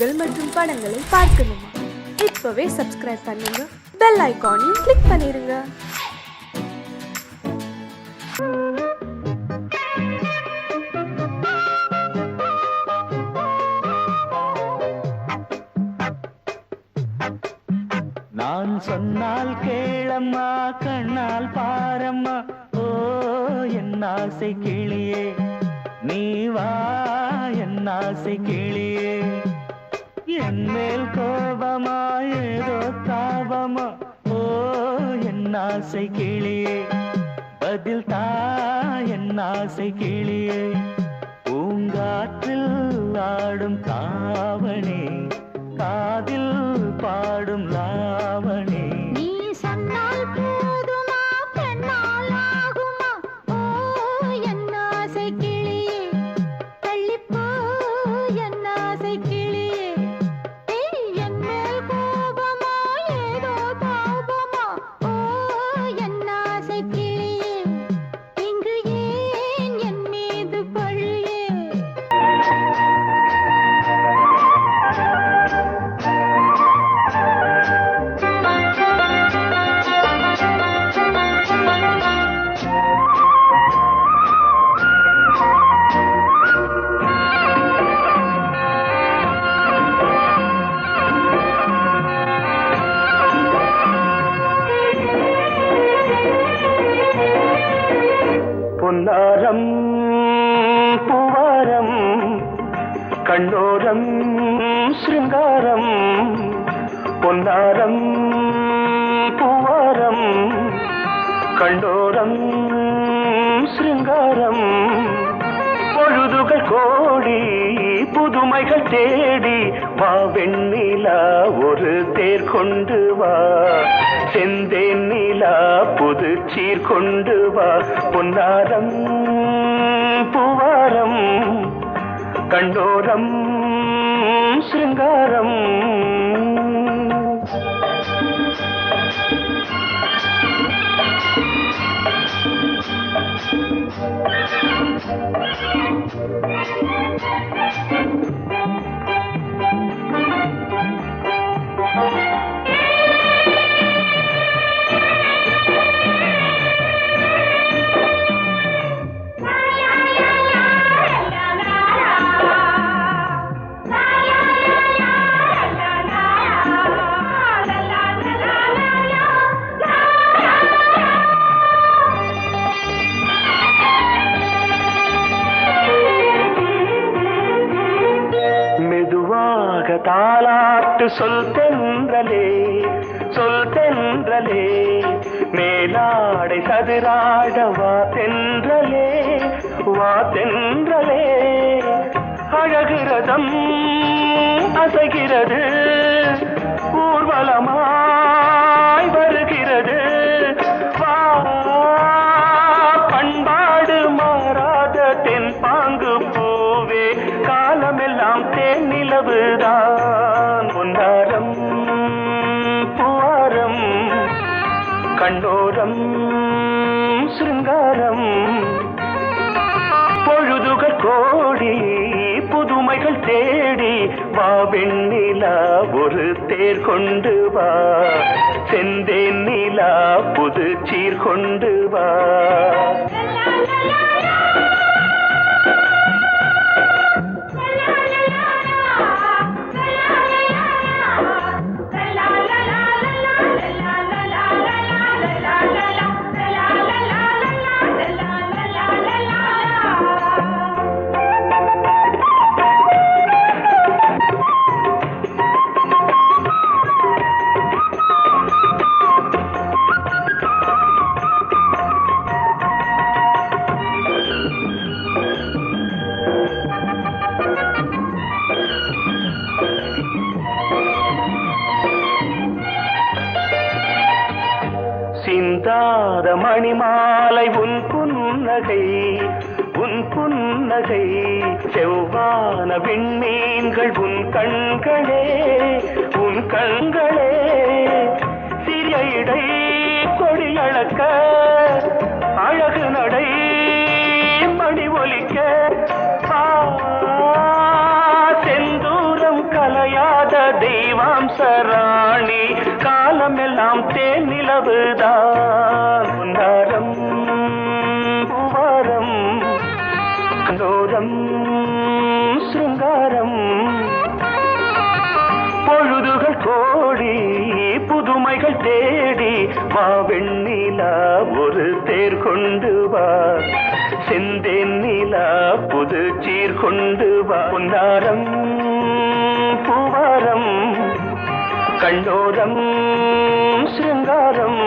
நிகழ்ச்சிகள் மற்றும் படங்களை பார்க்கணுமா? இப்பவே சப்ஸ்கிரைப் பண்ணுங்க, பெல் ஐகானையும் கிளிக் பண்ணிருங்க. நான் சொன்னால் கேளம்மா, கண்ணால் பாரம்மா, ஓ என் ஆசை கிளியே, நீ வா என் ஆசை கிளியே. என் மேல் கோபமா ஏதோ தாபமா, ஓ என் ஆசை கிளியே, பதில் தா என் ஆசை கிளியே. பூங்காற்றில் ஆடும் தாவணி, காதில் பாடும் லாவணி. நீ சொன்னால் போதுமா, பெண்ணால் ஆகுமா, ஓ என் ஆசை கிளியே, தள்ளிப்போ என் ஆசை கிளியே. என் மேல் கோபமா ஏதோ தாபமா, ஓ என் ஆசை கிளியே, இங்கு ஏன் என் மீது பழியே? பொன்னாரம் பூவாரம், கண்ணோரம் சிருங்காரம். பொன்னாரம் பூவாரம், கண்ணோரம் சிருங்காரம். பொழுதுகள் கோடி, புதுமைகள் தேடி வா வெண்ணிலா, ஒரு தேர் கொண்டு வா, செந்தேன் நிலா புது சீர் கொண்டு வா. பொன்னாரம் பூவாரம், கண்டோரம் சிருங்காரம். தாலாட்டு சொல் தென்றலே, சொல் தென்றலே, மேலாடை சதுராட வா தென்றலே, வா தென்றலே. அழகிறதம் அசைகிறது, ஊர்வலமாய் வருகிறது, வா பண்பாடு மாறாத தென் பாங்கு பூவே, காலமெல்லாம் தேன் நிலவுதான். பொன்னாரம் பூவாரம், கண்ணோரம் சிருங்காரம். பொழுதுகள் கோடி, புதுமைகள் தேடி வா வெண்ணிலா, ஒரு தேர் கொண்டு வா, செந்தேன் நிலா புது சீர் கொண்டு வா. சிந்தாத மணிமாலை உன் புன்னகை, உன் புன்னகை. செவ்வான விண்மீன்கள் உன் கண்களே, உன் கண்களே. சிறிய இடை கொடியளக்க, அழகு நடை மணி ஒலிக்க, செந்தூரம் கலை குறையாத தெய்வாம்சராணி காலமெல்லாம் தேன் நிலவுதான் பொன்னாரம் பூவாரம் கண்டோரம் சிருங்காரம் பொழுதுகள் கோடி புதுமைகள் தேடி வா வெண்ணிலா ஒரு தேர் கொண்டு வா செந்தேன் நிலா புது சீர் கொண்டு வா பொன்னாரம் பூவாரம் கண்டோரம் சிருங்காரம்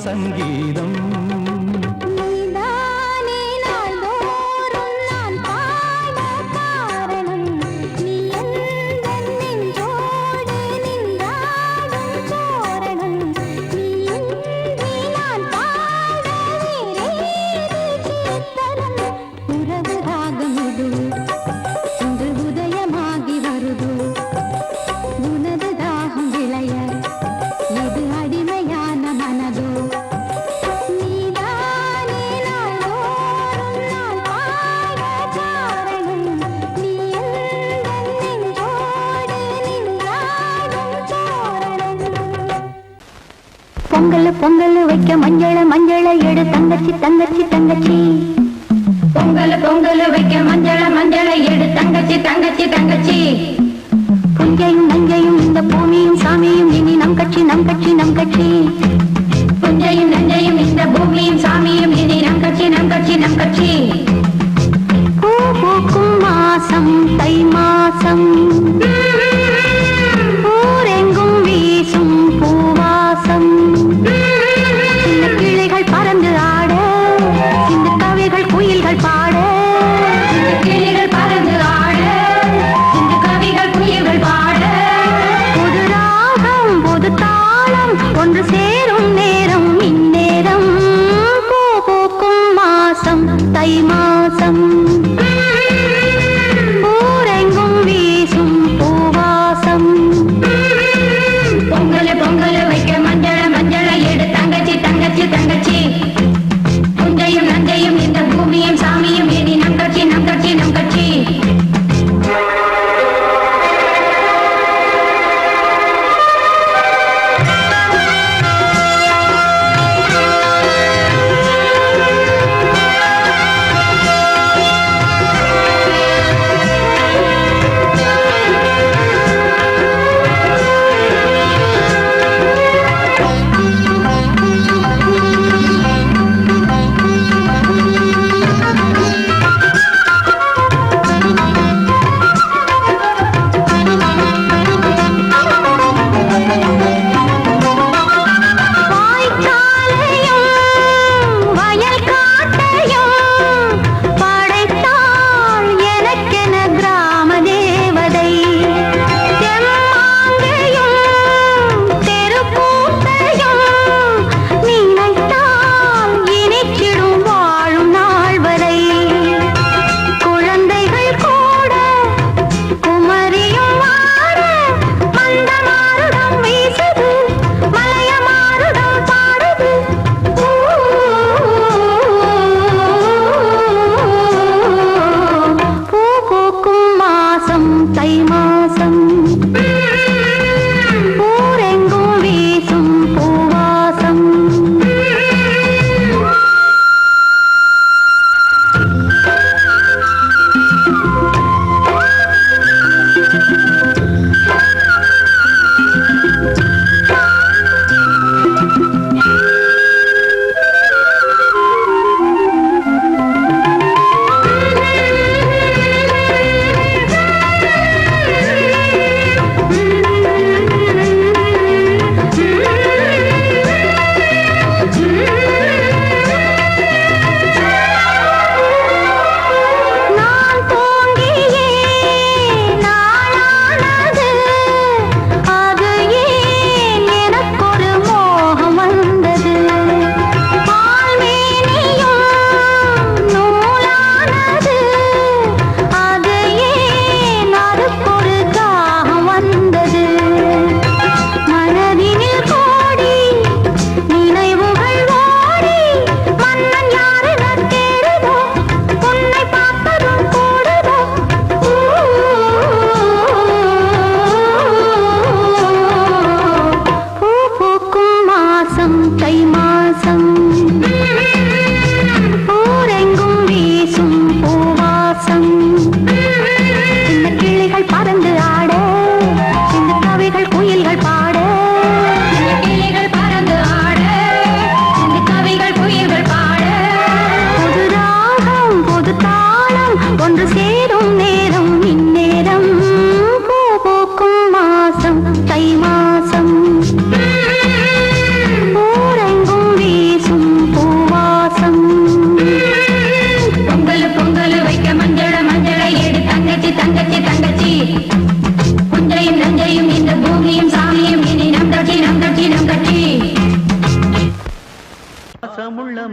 சங்கீதம் நீதானே நாள்தோறும் நான் பாட காரணம் நீ எந்தன் நெஞ்சோடு நின்றாடும் தோரணம் நீ இன்றி நான் பாட வேறேது கீர்த்தனம் உறவு ராகம் இது இன்று உதயமாகி வருது உனது தாகம் விளைய இது அடிமையான மனதோ நீதானே நாள்தோறும் நான் பாட காரணம் நீ எந்தன் நெஞ்சோடு நின்றாடும் தோரணம் பொங்கல் பொங்கல் வைக்க மஞ்சள மஞ்சள எடு தங்கச்சி தங்கச்சி தங்கச்சி பொங்கல் பொங்கல் வைக்க மஞ்சள மஞ்சள எடு தங்கச்சி தங்கச்சி தங்கச்சி புஞ்சையும் நஞ்சையும் இந்த பூமியும் சாமியும் இனி நம் கட்சி நம் கட்சி நம் கட்சி புஞ்சையும் நஞ்சையும் இந்த பூமியும் சாமியும் இனி நம் கட்சி நம் கட்சி நம் கட்சி பூ பூக்கும் மாசம் தை மாசம் ஊரெங்கும் வீசும் பூவாசம் சின்ன கிளைகள் பறந்து ஆட சின்ன கவிகள் குயில்கள் பாட சின்ன கிளைகள் பறந்து ஆட சின்ன கவிகள் குயில்கள் பாட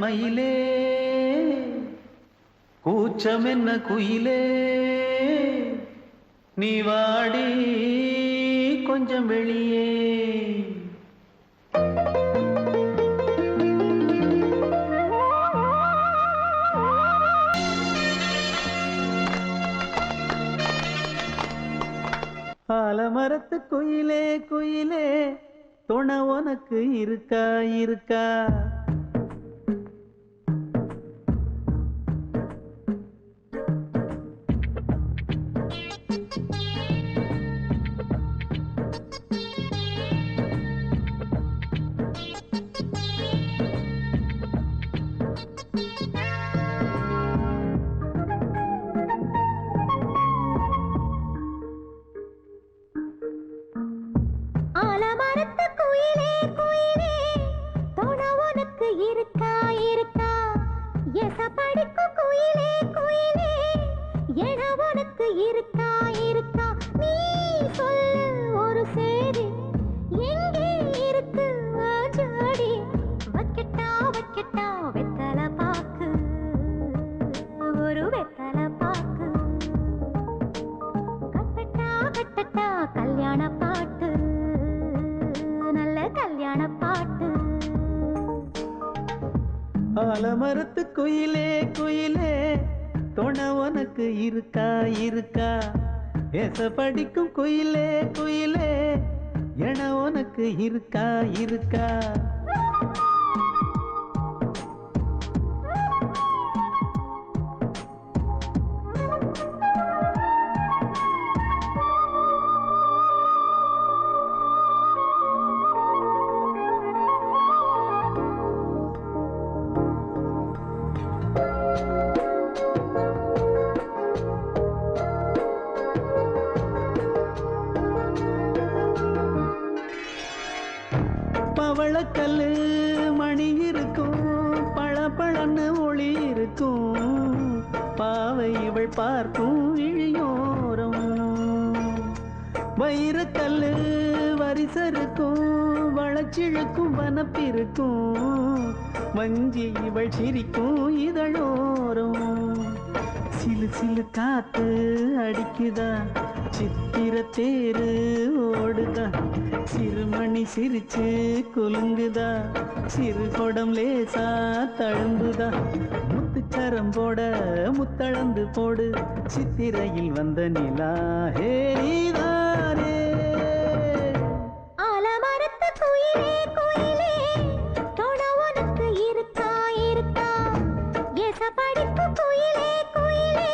மயிலே கூச்சம் என்ன குயிலே நீ வாடி கொஞ்சம் வெளியே. ஆலமரத்து குயிலே குயிலே துணை உனக்கு இருக்கா இருக்கா. ஆலமரத்து குயிலே குயிலே துணை உனக்கு இருக்கா இருக்கா. எச படிக்கும் குயிலே குயிலே என உனக்கு இருக்கா இருக்கா. நீ சொல்லு ஒரு சேதி எங்கே இருக்கு ஜோடி. வைக்கட்டா வைக்கட்டா வெத்தலை பாக்கு ஒரு வெத்தலை பாக்கு. கட்டட்டா கட்டட்டா கல்யாண பாட்டு நல்ல கல்யாண பாட்டு. ஆலமரத்து குயிலே குயிலே துணை உனக்கு இருக்கா இருக்கா. எச படிக்கும் குயிலே குயிலே என உனக்கு இருக்கா இருக்கா. பவளக்கல்லு மணி இருக்கும் பளபளன்னு ஒளி இருக்கும். பாவை இவள் பார்க்கும் இழியோரம். வைரக்கல்லு வரிசருக்கும் வளச்சிழுக்கும் வனப்பிருக்கும். வஞ்சி இவள் சிரிக்கும் இதழோரம். சிலு சிலு காத்து அடிக்குதா சித்திர தேரு ஓடுதா. சிறுமணி சிரிச்சு குலுங்குதா சிறு கொடம் லேசா தழும்புதா. முத்துச்சரம் போட முத்தளந்து போடு சித்திரையில் வந்த நிலா ஹேரிதாரே. ஆலமரத்து குயிலே குயிலே துணை உனக்கு இருக்கா இருக்கா. எச படிக்கும் குயிலே குயிலே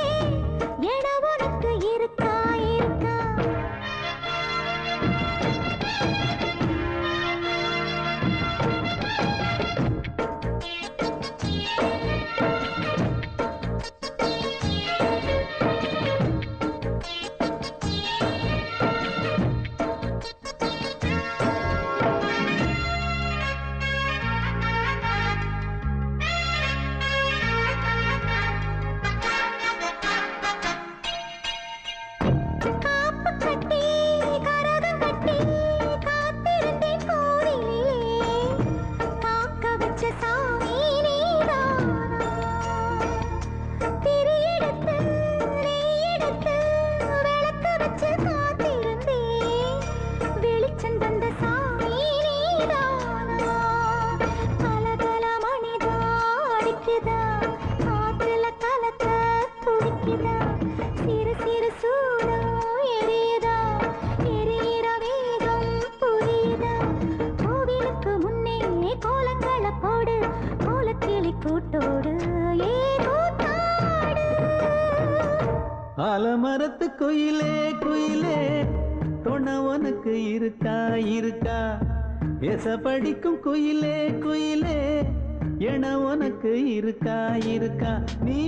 என உனக்கு இருக்கா இருக்கா. காப்பு கட்டி கரகம் கட்டி காத்திருந்தேன் கோவிலிலே. காக்க வச்ச சாமி நீதானா. திரி எடுத்து நெய் எடுத்து விளக்கு வச்சு காத்திருந்தேன். வெளிச்சம் தந்த சாமி நீதானா. கலகல மணிதா அடிக்குதா காத்துல கலக்க துடிக்குதா. சிறு சிறு சூடம் எரியுதா எரியிற வேகம் புரியுதா. கோவிலுக்கு முன்னே கோலங்களை போடு கோலக்கிளி கூட்டோடு ஏ கூத்தாடு. ஆலமரத்து குயிலே குயிலே துணை உனக்கு இருக்கா இருக்கா. எச படிக்கும் குயிலே குயிலே என உனக்கு இருக்கா இருக்கா. நீ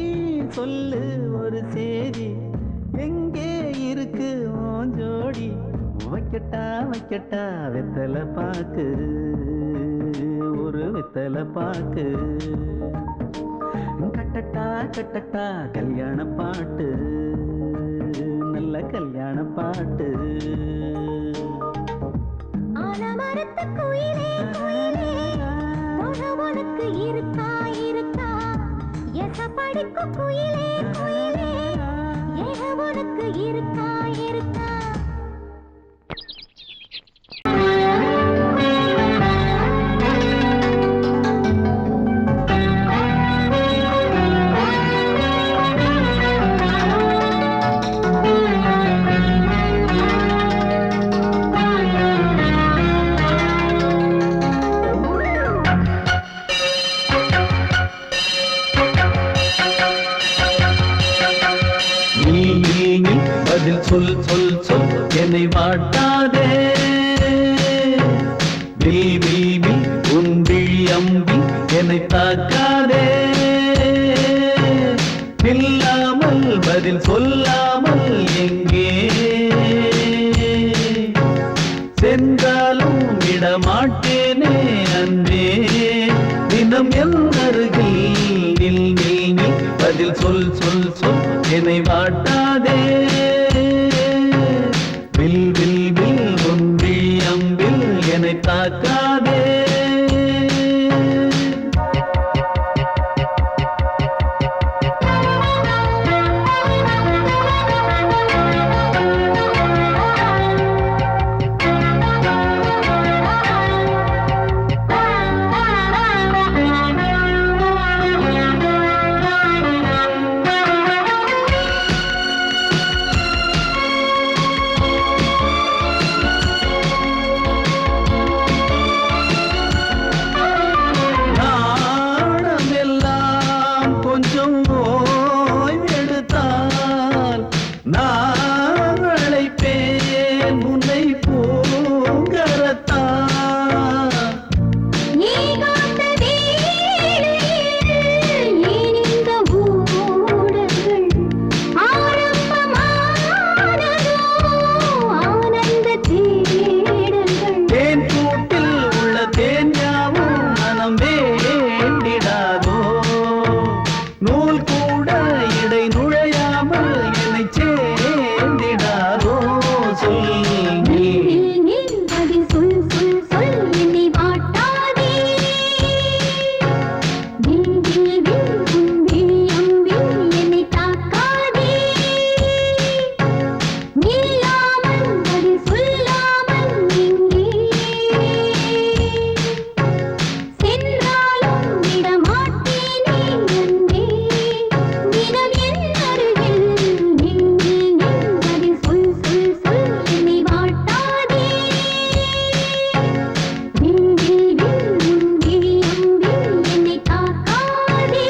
சொல்லு ஒரு சேதி எங்கே இருக்கு உன் ஜோடி. வைக்கட்டா வைக்கட்டா வெத்தலை பாக்கு ஒரு வெத்தலை பாக்கு. கட்டட்டா கட்டட்டா கல்யாண பாட்டு நல்ல கல்யாண பாட்டு. ஆலமரத்து குயிலே குயிலே துணை உனக்கு இருக்கா இருக்கா. குயிலே குயிலே ஏக உனக்கு இருக்கா இருக்கா நீ பதில் சொல் சொல் சொல் என்னை வாட்டாதே வில் உன் விழி அம்பி என்னை தாக்காதே நில்லாமல் பதில் சொல்லாமல் எங்கே சென்றாலும் விடமாட்டேனே அன்பே தினம் என் அருகில் நில் நில் நில் பதில் சொல் சொல் சொல் என்னை வாட்டாதே வில் உன் விழி அம்பில் என்னை தாக்காதே நாணமெல்லாம் கொஞ்சம் ஓய்வெடுத்தால் நான் அழைப்பேன் உன்னை பூங்கரத்தான் ஏகாந்த வேளையில் ஏன் இந்த ஊடல்கள் ஆரம்பமானதோ ஆனந்த தேடல்கள் தேன் கூட்டில் உள்ள தேன் யாவும் மனம் வேண்டிடாதோ நூல் கூட இடை நுழையாமல் என்னை சேர்ந்திடாதோ சொல் நீ நில் பதில் சொல் சொல் சொல் என்னை வாட்டாதே வில் உன் விழி அம்பில் என்னை தாக்காதே நில்லாமல் பதில் சொல்லாமல் எங்கே சென்றாலும் விடமாட்டேனே அன்பே தினம் என் அருகில் நில் நில் நில் பதில் சொல் சொல் சொல் என்னை வாட்டாதே வில் உன் விழி அம்பில் என்னை தாக்காதே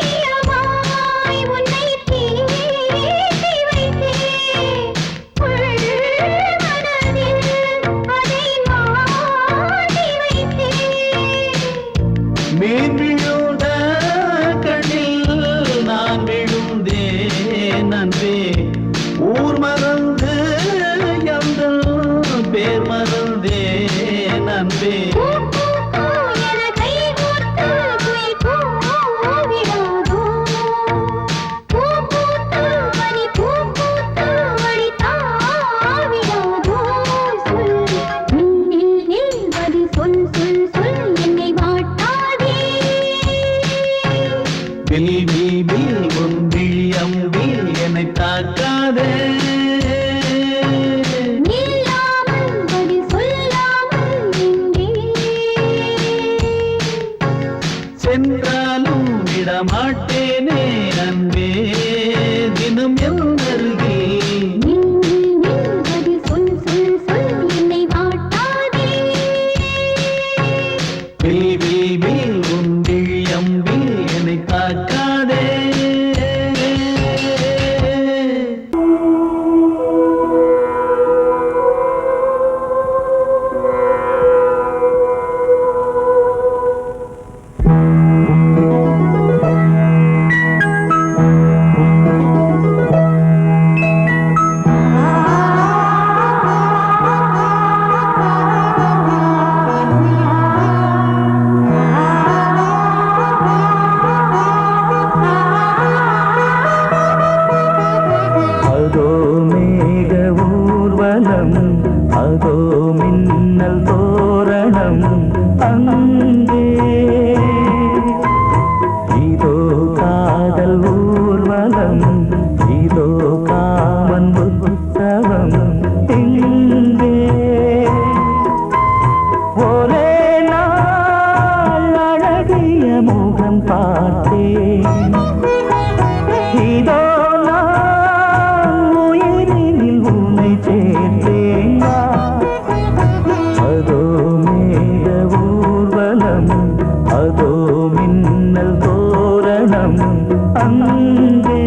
ஓவியமாய் உன்னை தீட்டி வைத்தேன் உள் மனதில் அதை மாட்டி வைத்தேன் மீன் விழுந்த கண்ணில் நான் விழுந்தேன் அன்பே ஊர் மறந்து எங்கள் பேர் மறந்தேன் அன்பே பூ பூ பூ என கை கோர்த்து குயில் கூவிடாதோ பூ பூத்து மணி பூ பூத்து வழி தாவிடாதோ சொல் நில் நில் பதில் சொல் சொல் சொல் என்னை வாட்டாதே வில் உன் விழி அம்பில் என்னை தாக்காதே நில்லாமல் பதில் சொல்லாமல் எங்கே சென்றாலும் விடமாட்டேனே அன்பே தினம் என் அருகில் நில் நில் நில் பதில் சொல் சொல் சொல் என்னை வாட்டாதே வில் உன் விழி அம்பில் என்னை தாக்காதே தோரணம் அங்கே இதோ காதல் ஊர்வலம் இதோ காமன் உற்சவம் இங்கே ஒரே நாள் அழகிய முகம் பார்த்தேன் இதோ நான் உயிரினில் உன்னை சேர்த்தேன் அதோ மேக ஊர்வலம் அதோ மின்னல் தோரணம் அங்கே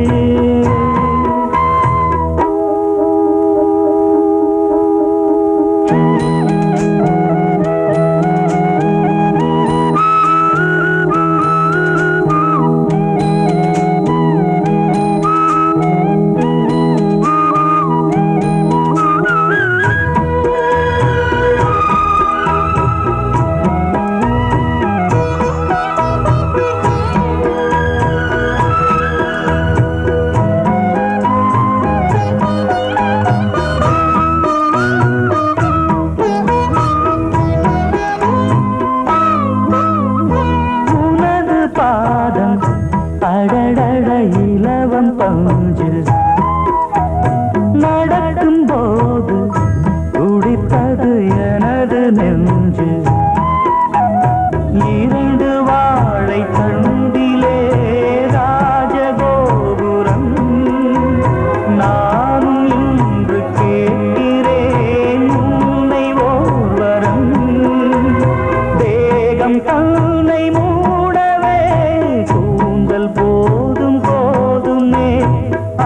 அடடட இலவம் பஞ்சு நடக்கும் போது துடிப்பது எனது நெஞ்சு இரண்டு வாழை தண்டிலே ராஜகோபுரம் நானும் இன்று கேட்கிறேன் உன்னை ஓர்வரம் தேகம் தன்னை மூடவே கூந்தல் போதும் போதுமே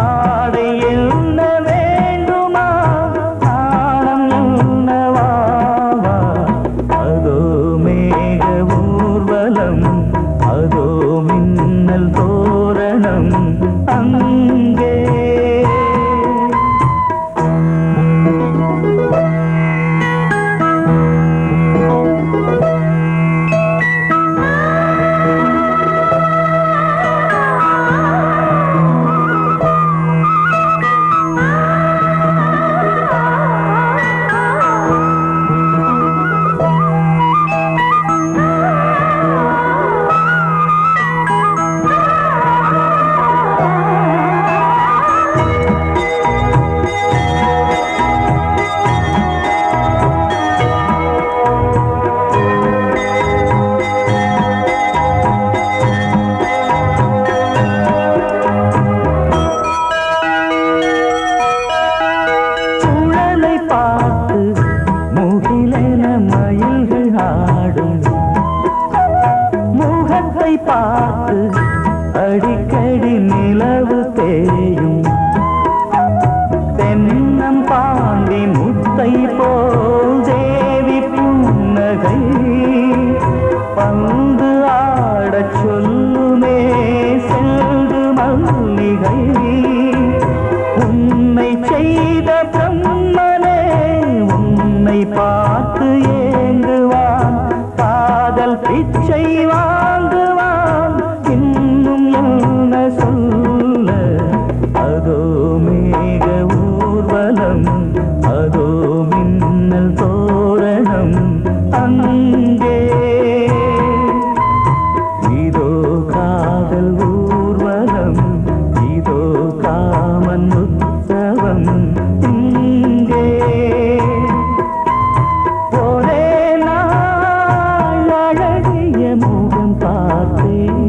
ஆடை என்ன வேண்டுமா நாணம் என்னவா அதோ மேக ஊர்வலம் அதோ மின்னல் தோரணம் அங்கே பார்த்து அடிக்கடி நிலவு தேயும் தென்னம் பாண்டி முத்தை போல் தேவி புன்னகை பந்து ஆடச் சொல்லுமே செல்து மல்லிகை உன்னை செய்த பிரம்மனே உன்னை பார்த்து ஏங்குவான் காதல் பிச்சை வாங்குவான் இன்னும் என்ன சொல்ல அதோ மேக ஊர்வலம் அதோ மின்னல் தோரணம் அங்கே இதோ காதல் ஊர்வலம் இதோ காமன் உற்சவம் இங்கே ஒரே நாள் அழகிய முகம் பார்த்தேன்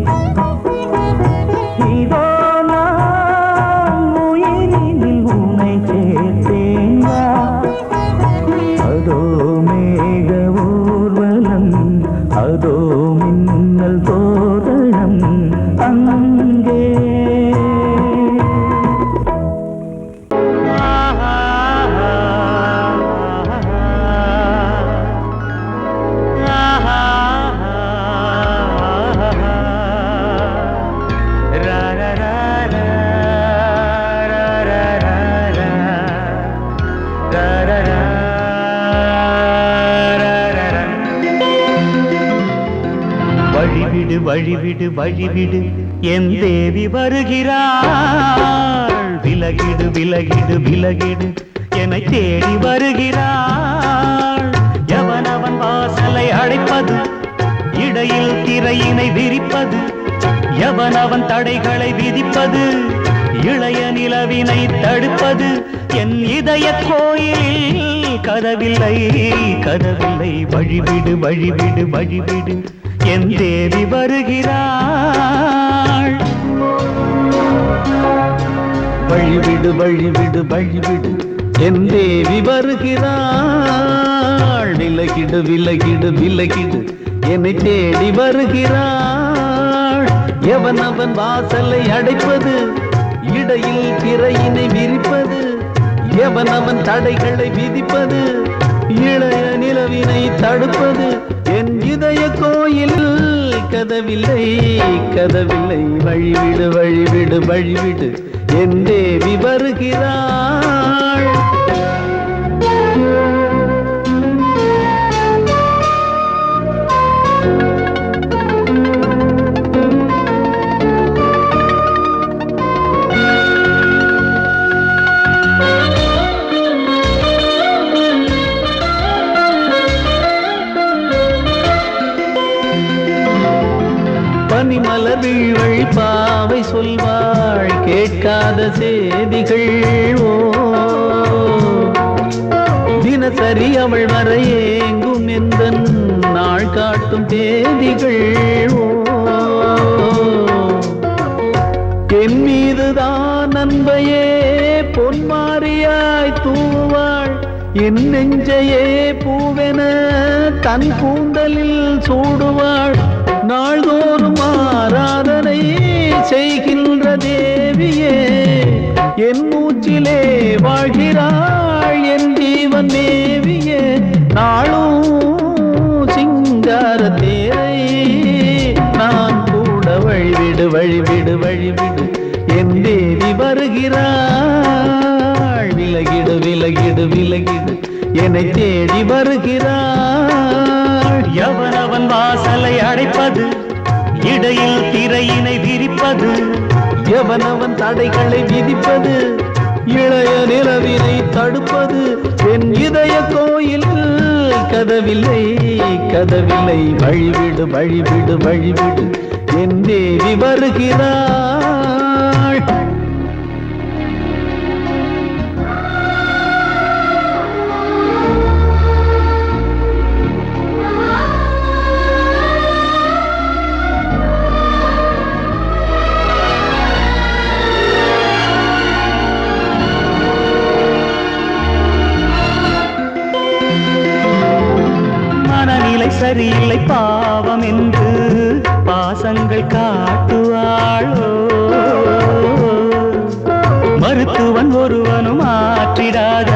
இதோ நான் உயிரினில் உன்னை சேர்த்தேன் அதோ மேக ஊர்வலம் அதோ மின்னல் தோரணம் அங்கே வழிவிடு வழிவிடு வழிவிடு என் தேவி வருகிறாள் விலகிடு விலகிடு விலகிடு என்னை தேடி வருகிறாள் எவனவன் வாச அடைப்பது இடையில் திரையினை விரிப்பது எவனவன் தடைகளை விதிப்பது இளைய நிலவினை தடுப்பது என் இதய கோயிலில் கதவில்லை கதவில்லை வழிவிடு வழிவிடு வழிவிடு என் தேவி வருகிறாள் வழிவிடு வழிவிடு வழிவிடு என் தேவி வருகிறாள் விலகிடு விலகிடு விலகிடு என்னை தேடி வருகிறாள் எவனவன் வாசலை அடைப்பது இடையில் திரையினை விரிப்பது எவனவன் தடைகளை விதிப்பது இளைய நிலவினை தடுப்பது என் இதய கோயில் கதவில்லை கதவில்லை வழிவிடு வழிவிடு வழிவிடு என் தேவி வருகிறாள் பனிமலர் வீழ்வழி பாவை சொல்வாள் கேட்காத செய்திகள் ஓ தினசரி அவள் வர ஏங்கும் எந்த நாள் காட்டும் தேதிகள் ஓ என் மீதுதான் அன்பையே பொன்மாரியாய் தூவாள் என் நெஞ்சையே பூவென தன் கூந்தலில் சூடுவாள் நாள்தோறும் ஆராதனை செய்கின்ற தேவியே என் மூச்சிலே வாழ்கிறாள் என் ஜீவன் தேவியே நாளும் சிங்கார தேரை நான் கூட வழிவிடு வழிவிடு வழிவிடு என் தேவி வருகிறாள் விலகிடு விலகிடு விலகிடு என்னை தேடி வருகிறாள் எவனவன் வாசலை அடைப்பது இடையில் திரையினை விரிப்பது எவனவன் தடைகளை விதிப்பது இளைய நிலவினை தடுப்பது என் இதய கோயில் கதவில்லை கதவில்லை வழிவிடு வழிவிடு வழிவிடு என் தேவி வருகிறாள் சரியில்லை பாவம் என்று பாசங்கள் காட்டுவாளோ மருத்துவன் ஒருவனும் ஆற்றிடாத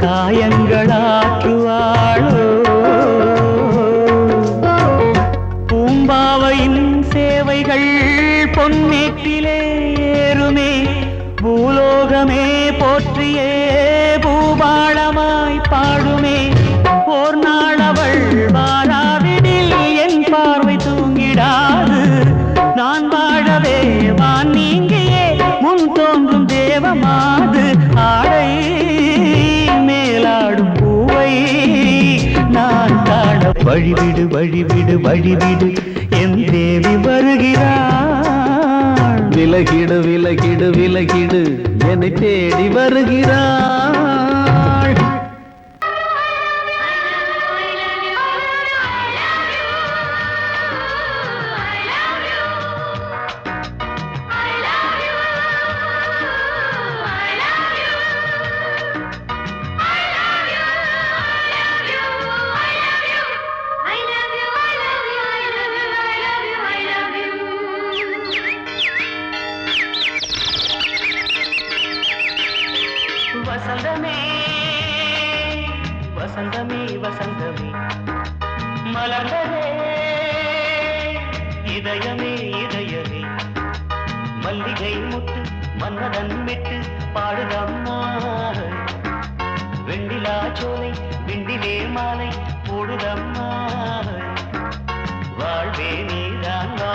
காயங்களாற்றுவாளோ பூம்பாவையின் சேவைகள் பொன்னேட்டிலே ஏறுமே பூலோகமே போற்றியே பூபாளமாய் பாடுமே ஓர் நாள் அவள் வாராவிடில் என் பார்வை தூங்கிடாது நான் வாழவே வான் நீங்கியே முன் தோன்றும் தேவமாது ஆடை மேலாடும் பூவை நான் காண வழிவிடு வழிவிடு வழிவிடு என் தேவி வருகிறாள் விலகிடு விலகிடு விலகிடு என்னை தேடி வருகிறாள் வசந்தமே வசந்தமே வசந்தமே மலர்ந்ததே இதயமே இதயமே மல்லிகை முட்டு மன்னதன் விட்டு பாடுதம்மா வெண்ணிலா சோலை விண்டிலே மாலை போடுதம்மா வாழ்வே நீதான் வா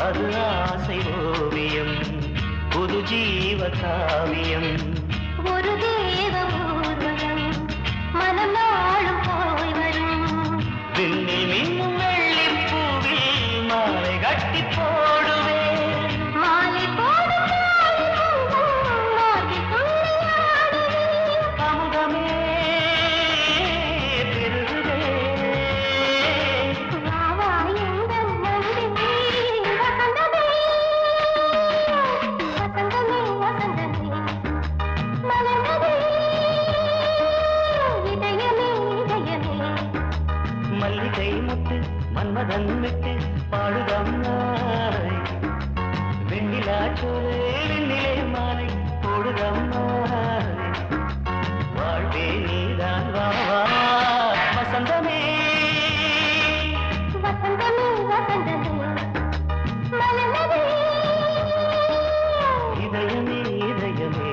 அது ஆசை ஓவியம் புது ஜீவ காவியம் ஒரு தேவ ஊர்வலம் மனம் நாளும் போய் வரும் விண்ணில் மின்னும் வெள்ளி பூவில் மாலை கட்டி போடுவேன் மாலை போடும் மாலை துள்ளியாடுவேன் அமுதமே பெருகுதே வாவா எங்கள் நந்தினி வசந்தமே வசந்தமே வசந்தமே மலர்ந்ததே இதயமே இதயமே மல்லிகை முத்து மன்மதன் விட்டு பாடுதம்மா வெண்ணிலா சோலை வெண்ணிலே மாலை போடுதம்மா வாழ்வே நீதான் வா வா வசந்தமே வசந்தமே வசந்தமே மலர்ந்ததே இதயமே இதயமே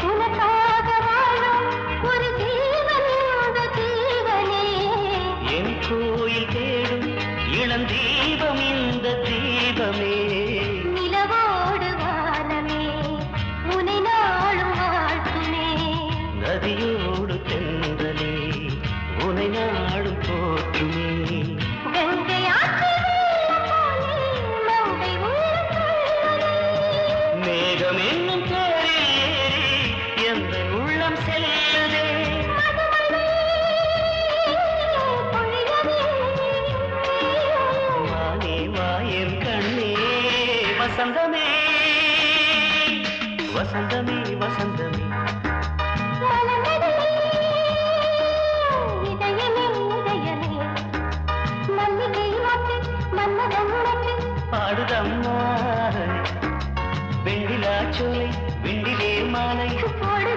உனக்காக வாழும் ஒரு ஜீவன் இந்த ஜீவனே என் கோயில் தேடும் இளம் தீபம் இந்த தீபமே நிலவோடு வானமே உனை நாளும் வாழ்த்துமே நதியோடு தென்றலே உனை நாடும் போற்றுமே கங்கை ஆற்று வெள்ளம் போலே மங்கை உள்ளம் துள்ளுதே. மேகம் என்னும் தேரில் ஏறி எந்த உள்ளம் செல்லுதே மதுமழை பொழியவே. வானே வாயன் கண்ணே வசந்தமே வசந்தமே வசந்தமே மலர்ந்ததே இதயமே இதயமே மல்லிகை மொட்டு மன்மதன் மொட்டு பாடுதம்மா வெண்ணிலா சோலை வெண்டிலே மாலை போடு